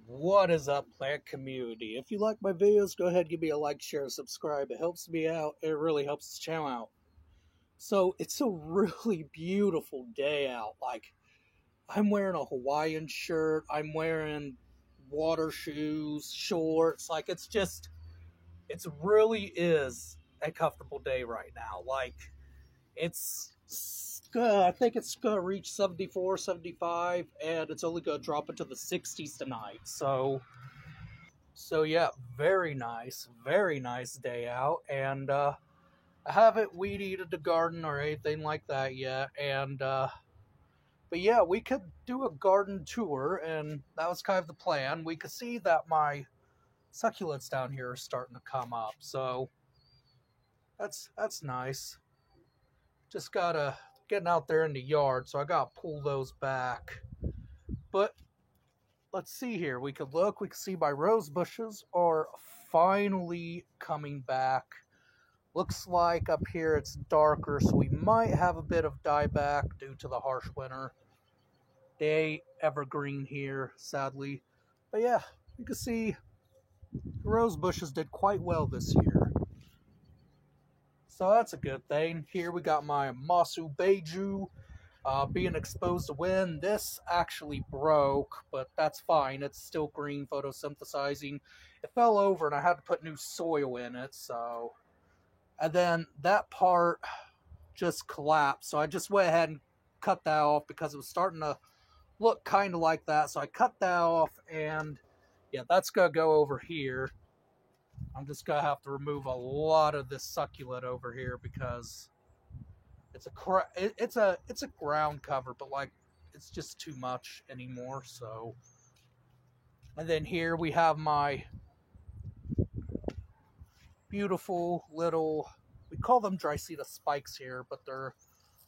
What is up, plant community? If you like my videos, go ahead, give me a like, share, subscribe. It helps me out. It really helps this channel out. So it's a really beautiful day out. Like, I'm wearing a Hawaiian shirt. I'm wearing water shoes, shorts. Like, it really is a comfortable day right now. Like, I think it's gonna reach 74, 75, and it's only gonna drop into the 60s tonight. So yeah, very nice day out, and I haven't weed eated the garden or anything like that yet, and but yeah, we could do a garden tour, and that was kind of the plan. We could see that my succulents down here are starting to come up, so that's nice. Just gotta getting out there in the yard, so I gotta pull those back. But let's see here. We could see my rose bushes are finally coming back. Looks like up here it's darker, so we might have a bit of dieback due to the harsh winter. They evergreen here, sadly. But yeah, you can see the rose bushes did quite well this year. So that's a good thing. Here we got my Masu Beiju being exposed to wind. This actually broke, but that's fine. It's still green, photosynthesizing. It fell over and I had to put new soil in it, so... And then that part just collapsed, so I just went ahead and cut that off because it was starting to look kind of like that. So I cut that off, and yeah, that's gonna go over here. I'm just gonna have to remove a lot of this succulent over here because it's a ground cover, but like it's just too much anymore. So, and then here we have my beautiful little, we call them Dreissena spikes here, but they're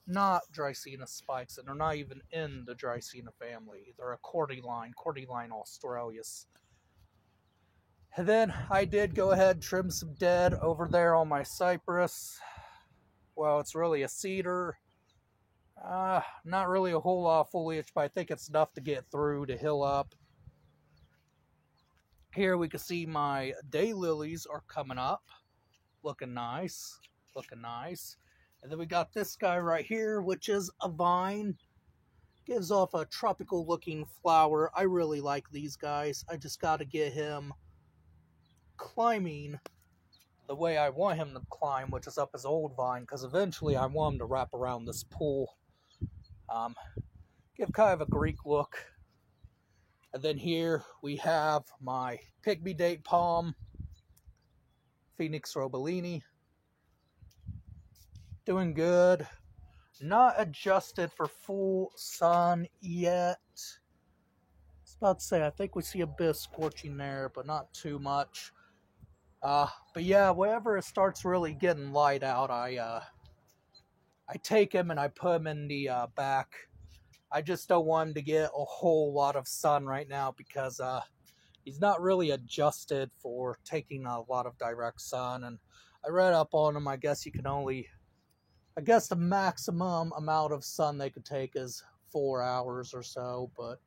not Dreissena spikes, and they're not even in the Dreissena family. They're a Cordyline australis. And then I did go ahead and trim some dead over there on my cypress. Well, it's really a cedar. Not really a whole lot of foliage, but I think it's enough to get through to hill up. Here we can see my daylilies are coming up. Looking nice. Looking nice. And then we got this guy right here, which is a vine. Gives off a tropical looking flower. I really like these guys. I just got to get him climbing the way I want him to climb, which is up his old vine, because eventually I want him to wrap around this pool. Give kind of a Greek look. And then here we have my pygmy date palm, Phoenix robellini. Doing good. Not adjusted for full sun yet. I was about to say, I think we see a bit of scorching there, but not too much. But yeah, whenever it starts really getting light out, I take him and I put him in the back. I just don't want him to get a whole lot of sun right now because he's not really adjusted for taking a lot of direct sun. And I read up on him, I guess the maximum amount of sun they could take is 4 hours or so, but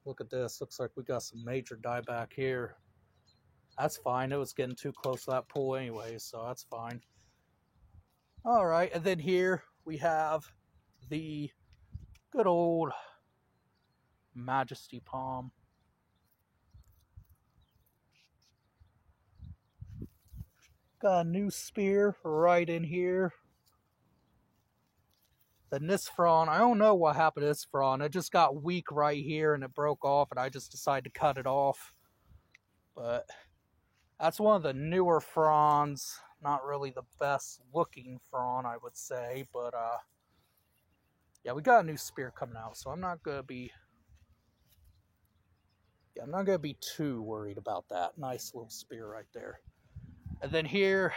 look at this. Looks like we got some major dieback here. That's fine. It was getting too close to that pool anyway, so that's fine. Alright, and then here we have the good old Majesty Palm. Got a new spear right in here. The Nisphron, I don't know what happened to Nisphron. It just got weak right here and it broke off, and I just decided to cut it off. But that's one of the newer fronds. Not really the best looking frond, I would say, but yeah, we got a new spear coming out, so I'm not gonna be too worried about that. Nice little spear right there. And then here,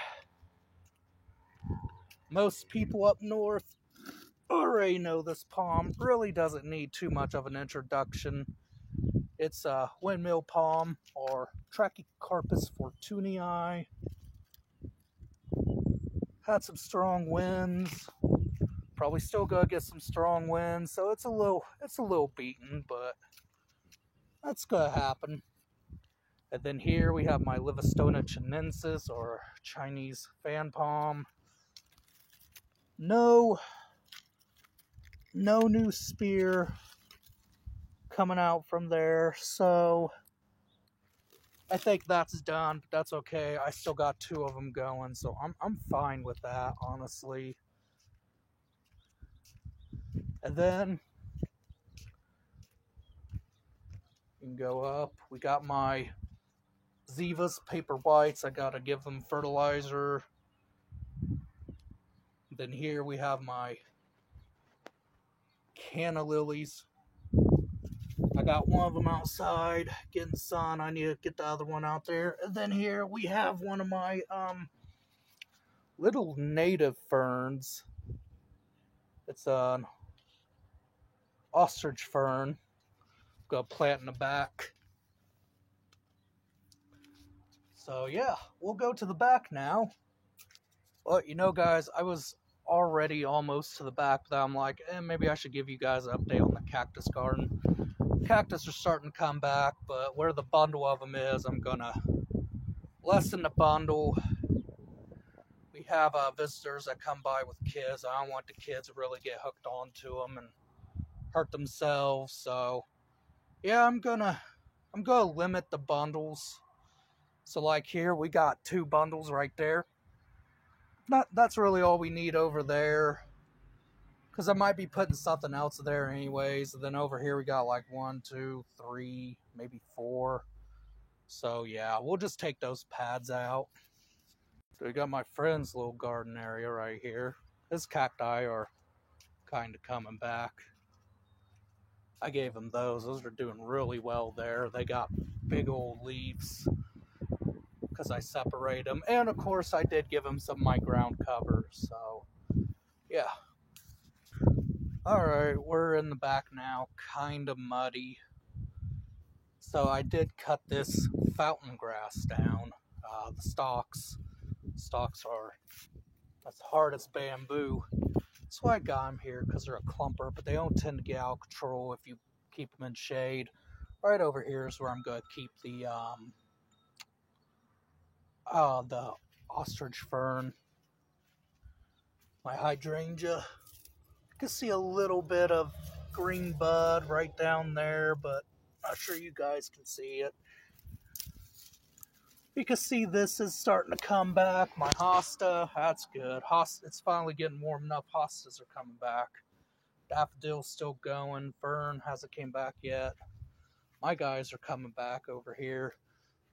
most people up north already know this palm. Really doesn't need too much of an introduction. It's a windmill palm, or Trachycarpus fortunii. Had some strong winds. Probably still gonna get some strong winds, so it's a little beaten, but That's gonna happen. And then here we have my Livistona chinensis, or Chinese fan palm. No new spear coming out from there, so I think that's done, but that's okay. I still got 2 of them going, so I'm fine with that, honestly. And then you can go up. We got my Zivas paper whites. I gotta give them fertilizer. Then here we have my canna lilies. I got one of them outside getting sun. I need to get the other one out there. And then here we have one of my little native ferns. It's an ostrich fern. Got a plant in the back. So yeah, we'll go to the back now. Well, you know, guys, I was already almost to the back, but I'm like, maybe I should give you guys an update on the cactus garden. Cactus are starting to come back, but where the bundle of them is, I'm gonna lessen the bundle. We have visitors that come by with kids. I don't want the kids to really get hooked onto them and hurt themselves. So yeah, I'm gonna limit the bundles. So like here, we got 2 bundles right there. That's really all we need over there, because I might be putting something else there anyways. And then over here we got like 1, 2, 3, maybe 4. So yeah, we'll just take those pads out. So we got my friend's little garden area right here. His cacti are kind of coming back. I gave him those. Those are doing really well there. They got big old leaves because I separate them. And of course I did give him some of my ground cover. So yeah. Alright, we're in the back now. Kind of muddy. So I did cut this fountain grass down. The stalks are as hard as bamboo. That's why I got them here, because they're a clumper, but they don't tend to get out of control if you keep them in shade. Right over here is where I'm going to keep the ostrich fern, my hydrangea. You can see a little bit of green bud right down there, but I'm not sure you guys can see it. You can see this is starting to come back. My hosta, that's good. It's finally getting warm enough. Hostas are coming back. Daffodil's still going. Fern hasn't came back yet. My guys are coming back over here.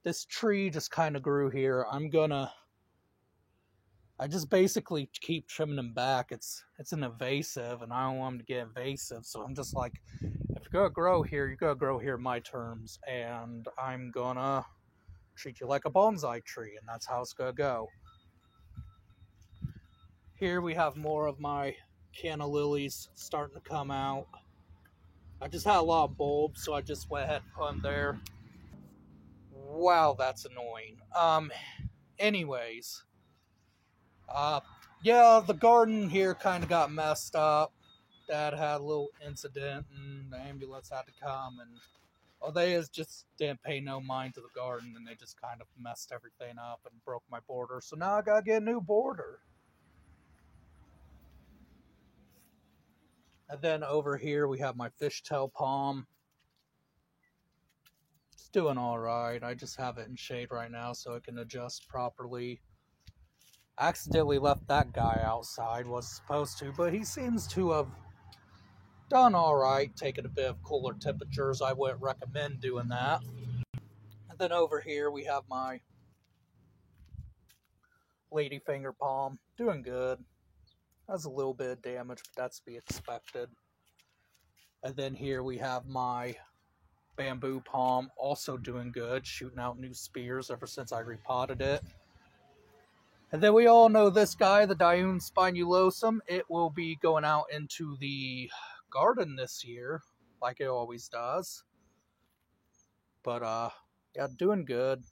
This tree just kind of grew here. I just basically keep trimming them back. It's an invasive, and I don't want them to get invasive. So I'm just like, if you're gonna grow here, you're gonna grow here my terms, and I'm gonna treat you like a bonsai tree, and that's how it's gonna go. Here we have more of my canna lilies starting to come out. I just had a lot of bulbs, so I just went ahead and put them there. Wow, that's annoying. Anyways. Yeah, the garden here kind of got messed up. Dad had a little incident, and the ambulance had to come, and they just didn't pay no mind to the garden, and they just kind of messed everything up and broke my border. So now I gotta get a new border. And then over here we have my fishtail palm. It's doing all right. I just have it in shade right now so it can adjust properly. I accidentally left that guy outside, was supposed to, but he seems to have done all right, taking a bit of cooler temperatures. I wouldn't recommend doing that. And then over here we have my ladyfinger palm, doing good. Has a little bit of damage, but that's to be expected. And then here we have my bamboo palm, also doing good, shooting out new spears ever since I repotted it. And then we all know this guy, the Dioun spinulosa. It will be going out into the garden this year, like it always does. But yeah, doing good,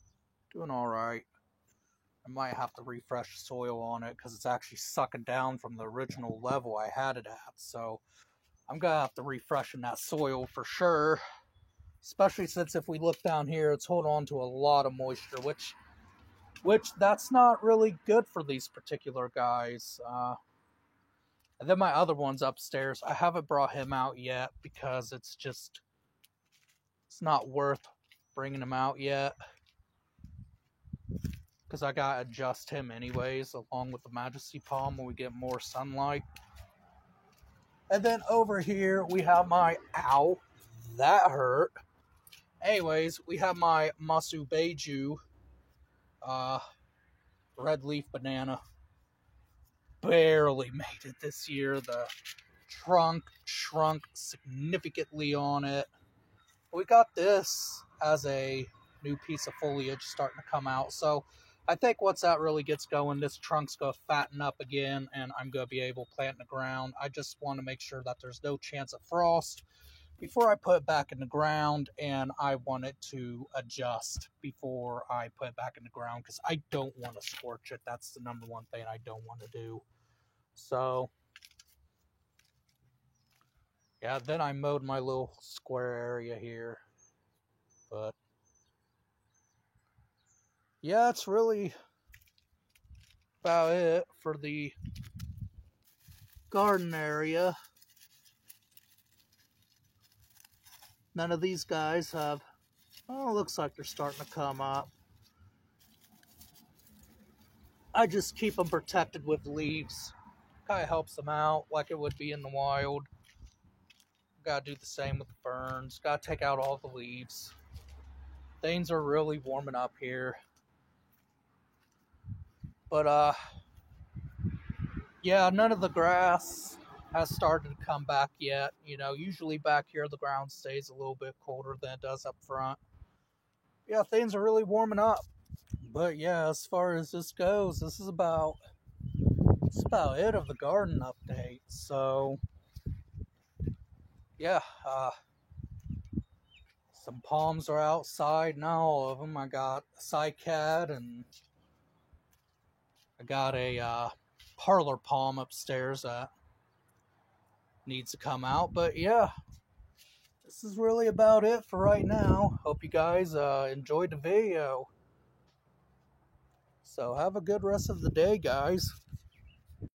doing all right. I might have to refresh soil on it because it's actually sucking down from the original level I had it at. So I'm gonna have to refreshen that soil for sure. Especially since if we look down here, it's holding on to a lot of moisture, which that's not really good for these particular guys. And then my other one's upstairs. I haven't brought him out yet because it's not worth bringing him out yet. Because I gotta adjust him anyways, along with the Majesty Palm when we get more sunlight. And then over here, we have my, ow, that hurt. Anyways, we have my Masu Beiju, red leaf banana. Barely made it this year. The trunk shrunk significantly on it. We got this as a new piece of foliage starting to come out. So I think once that really gets going, this trunk's going to fatten up again, and I'm going to be able to plant in the ground. I just want to make sure that there's no chance of frost before I put it back in the ground, and I want it to adjust before I put it back in the ground because I don't want to scorch it. That's the number one thing I don't want to do. So, yeah, then I mowed my little square area here. But, yeah, that's really about it for the garden area. None of these guys have, well, it looks like they're starting to come up. I just keep them protected with leaves. Kind of helps them out like it would be in the wild. Gotta do the same with the ferns. Gotta take out all the leaves. Things are really warming up here. But, yeah, none of the grass has started to come back yet. You know, usually back here the ground stays a little bit colder than it does up front. Yeah, things are really warming up. But yeah, as far as this goes, that's about it of the garden update. So yeah, some palms are outside, not all of them. I got a cycad and I got a parlor palm upstairs that needs to come out. But yeah, this is really about it for right now. Hope you guys enjoyed the video. So have a good rest of the day, guys.